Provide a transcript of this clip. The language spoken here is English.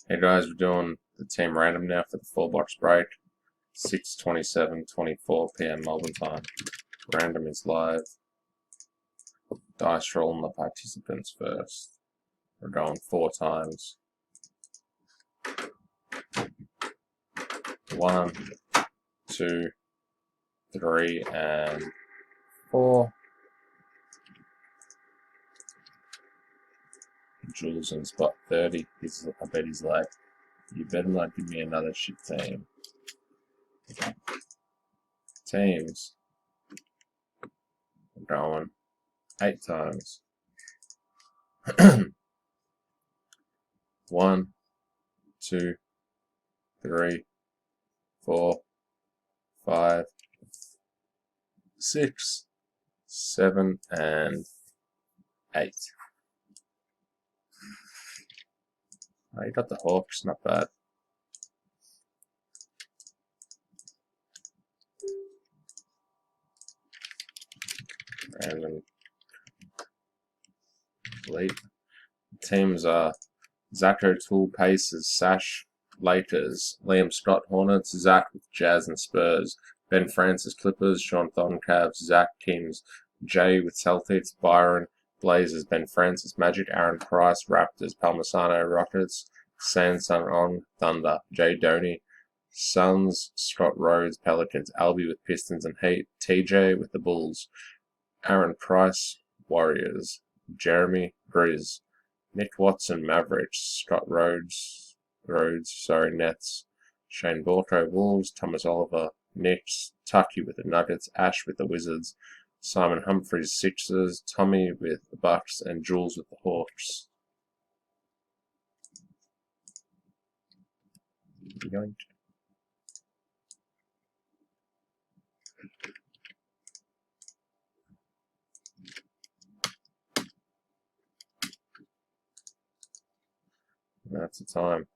Hey guys, we're doing the team random now for the 4-box break. 6:27:24 p.m. Melbourne time. Random is live. Dice rolling the participants first. We're going 4 times. 1, 2, 3, and 4. Jules in spot 30. I bet he's like, you better not give me another shit team. Teams. We're going 8 times. 1, 2, 3, 4, 5, 6, 7, and 8. Oh, you got the Hawks, not bad. Random late. Teams are Zach O'Toole, Pacers, Sash, Lakers, Liam Scott, Hornets, Zach with Jazz and Spurs, Ben Francis, Clippers, Sean Thon, Cavs, Zach Kings, Jay with Celtics, Byron, Blazers, Ben Francis, Magic, Aaron Price, Raptors, Palmisano, Rockets, Sanson on Thunder, Jay Doney, Suns, Scott Rhodes, Pelicans, Albie with Pistons and Heat, TJ with the Bulls, Aaron Price, Warriors, Jeremy, Grizz, Nick Watson, Mavericks, Scott Rhodes, Nets, Shane Borco, Wolves, Thomas Oliver, Knicks, Tucky with the Nuggets, Ash with the Wizards, Simon Humphries, Sixers, Tommy with the Bucks, and Jules with the Hawks. Yoink. That's the time.